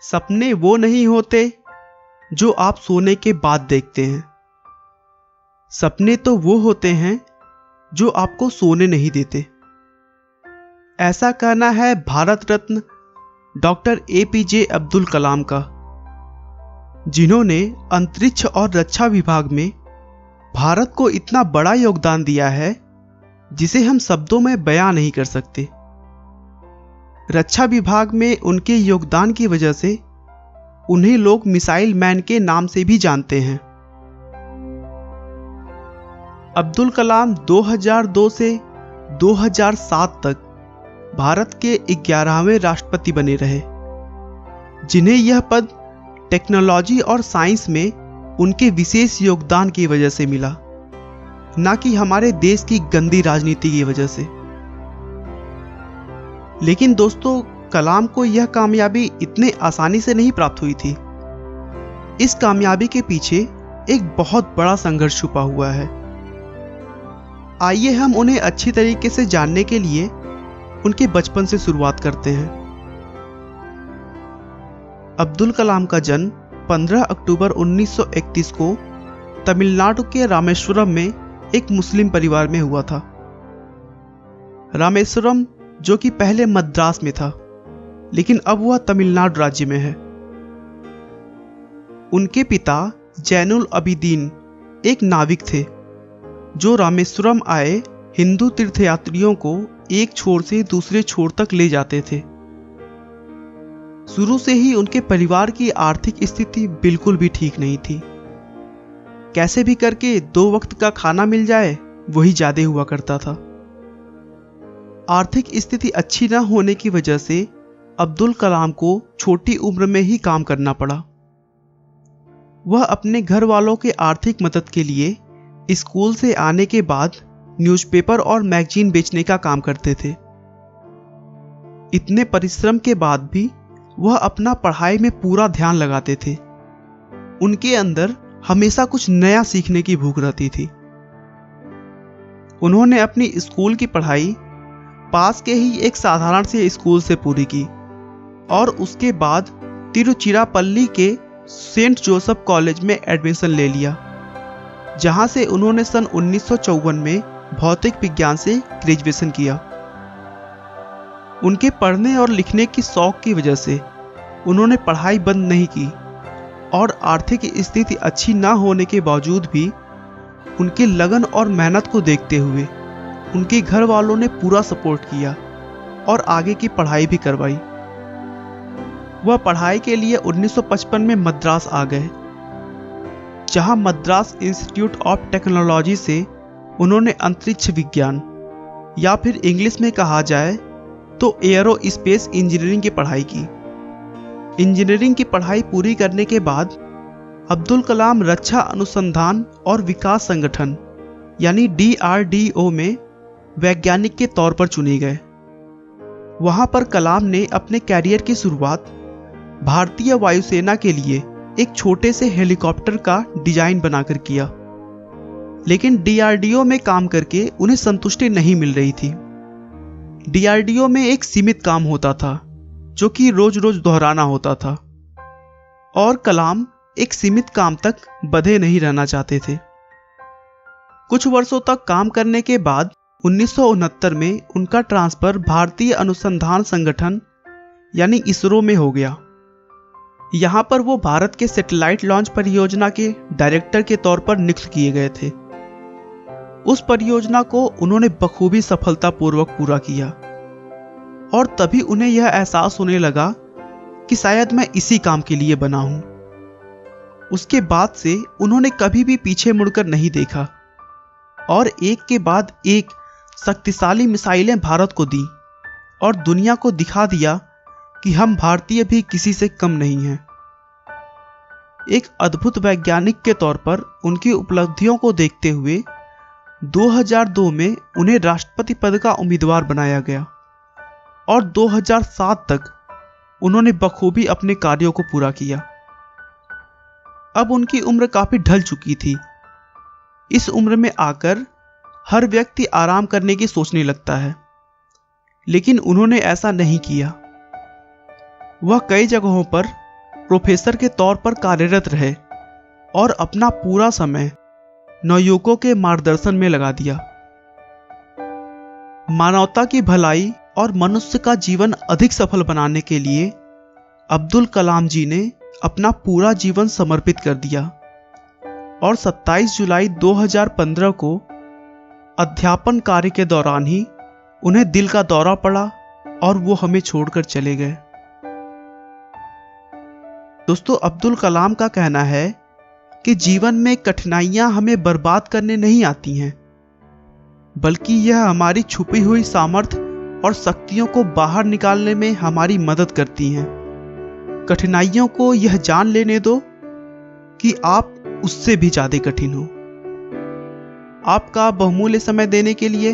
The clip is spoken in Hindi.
सपने वो नहीं होते जो आप सोने के बाद देखते हैं। सपने तो वो होते हैं जो आपको सोने नहीं देते। ऐसा कहना है भारत रत्न डॉक्टर APJ अब्दुल कलाम का, जिन्होंने अंतरिक्ष और रक्षा विभाग में भारत को इतना बड़ा योगदान दिया है जिसे हम शब्दों में बयां नहीं कर सकते। रक्षा विभाग में उनके योगदान की वजह से उन्हें लोग मिसाइल मैन के नाम से भी जानते हैं। अब्दुल कलाम 2002 से 2007 तक भारत के 11वें राष्ट्रपति बने रहे, जिन्हें यह पद टेक्नोलॉजी और साइंस में उनके विशेष योगदान की वजह से मिला, न कि हमारे देश की गंदी राजनीति की वजह से। लेकिन दोस्तों, कलाम को यह कामयाबी इतने आसानी से नहीं प्राप्त हुई थी। इस कामयाबी के पीछे एक बहुत बड़ा संघर्ष छुपा हुआ है। आइए हम उन्हें अच्छी तरीके से जानने के लिए उनके बचपन से शुरुआत करते हैं। अब्दुल कलाम का जन्म 15 अक्टूबर 1931 को तमिलनाडु के रामेश्वरम में एक मुस्लिम परिवार में हुआ था। रामेश्वरम जो कि पहले मद्रास में था, लेकिन अब वह तमिलनाडु राज्य में है। उनके पिता जैनुल अबिदीन एक नाविक थे जो रामेश्वरम आए हिंदू तीर्थयात्रियों को एक छोर से दूसरे छोर तक ले जाते थे। शुरू से ही उनके परिवार की आर्थिक स्थिति बिल्कुल भी ठीक नहीं थी। कैसे भी करके 2 वक्त का खाना मिल जाए वही ज्यादा हुआ करता था। आर्थिक स्थिति अच्छी न होने की वजह से अब्दुल कलाम को छोटी उम्र में ही काम करना पड़ा। वह अपने घर वालों के आर्थिक मदद के लिए स्कूल से आने के बाद न्यूज़पेपर और मैगजीन बेचने का काम करते थे। इतने परिश्रम के बाद भी वह अपना पढ़ाई में पूरा ध्यान लगाते थे। उनके अंदर हमेशा कुछ नया सीखने की भूख रहती थी। उन्होंने अपनी स्कूल की पढ़ाई पास के ही एक साधारण से स्कूल से पूरी की और उसके बाद तिरुचिरापल्ली के सेंट जोसेफ कॉलेज में एडमिशन ले लिया, जहां से उन्होंने सन 1954 में भौतिक विज्ञान से ग्रेजुएशन किया। उनके पढ़ने और लिखने की शौक की वजह से उन्होंने पढ़ाई बंद नहीं की और आर्थिक स्थिति अच्छी ना होने के बावजूद भी उनकी लगन और मेहनत को देखते हुए उनके घर वालों ने पूरा सपोर्ट किया और आगे की पढ़ाई भी करवाई। वह पढ़ाई के लिए 1955 में मद्रास आ गए, जहां मद्रास इंस्टीट्यूट ऑफ टेक्नोलॉजी से उन्होंने अंतरिक्ष विज्ञान या फिर इंग्लिश में कहा जाए तो एयरोस्पेस इंजीनियरिंग की पढ़ाई की। इंजीनियरिंग की पढ़ाई पूरी करने के बाद अब्दुल कलाम रक्षा अनुसंधान और विकास संगठन यानी DRDO में वैज्ञानिक के तौर पर चुने गए। वहां पर कलाम ने अपने कैरियर की शुरुआत भारतीय वायुसेना के लिए एक छोटे से हेलीकॉप्टर का डिजाइन बनाकर किया, लेकिन DRDO में काम करके उन्हें संतुष्टि नहीं मिल रही थी। DRDO में एक सीमित काम होता था जो कि रोज रोज दोहराना होता था और कलाम एक सीमित काम तक बंधे नहीं रहना चाहते थे। कुछ वर्षों तक काम करने के बाद 1969 में उनका ट्रांसफर भारतीय अनुसंधान संगठन यानी इसरो में हो गया। यहां पर वो भारत के सैटेलाइट लॉन्च परियोजना के डायरेक्टर के तौर पर नियुक्त किए गए थे। उस परियोजना को उन्होंने बखूबी सफलतापूर्वक पूरा किया और तभी उन्हें यह एहसास होने लगा कि शायद मैं इसी काम के लिए बना हूं। उसके बाद से उन्होंने कभी भी पीछे मुड़कर नहीं देखा और एक के बाद एक शक्तिशाली मिसाइलें भारत को दी और दुनिया को दिखा दिया कि हम भारतीय भी किसी से कम नहीं हैं। एक अद्भुत वैज्ञानिक के तौर पर उनकी उपलब्धियों को देखते हुए 2002 में उन्हें राष्ट्रपति पद का उम्मीदवार बनाया गया और 2007 तक उन्होंने बखूबी अपने कार्यों को पूरा किया। अब उनकी उम्र काफी ढल चुकी थी। इस उम्र में आकर हर व्यक्ति आराम करने की सोचने लगता है, लेकिन उन्होंने ऐसा नहीं किया। वह कई जगहों पर प्रोफेसर के तौर पर कार्यरत रहे और अपना पूरा समय नवयुवकों के मार्गदर्शन में लगा दिया। मानवता की भलाई और मनुष्य का जीवन अधिक सफल बनाने के लिए अब्दुल कलाम जी ने अपना पूरा जीवन समर्पित कर दिया और 27 जुलाई 2015 को अध्यापन कार्य के दौरान ही उन्हें दिल का दौरा पड़ा और वो हमें छोड़कर चले गए। दोस्तों, अब्दुल कलाम का कहना है कि जीवन में कठिनाइयां हमें बर्बाद करने नहीं आती हैं, बल्कि यह हमारी छुपी हुई सामर्थ्य और शक्तियों को बाहर निकालने में हमारी मदद करती हैं। कठिनाइयों को यह जान लेने दो कि आप उससे भी ज्यादा कठिन हो। आपका बहुमूल्य समय देने के लिए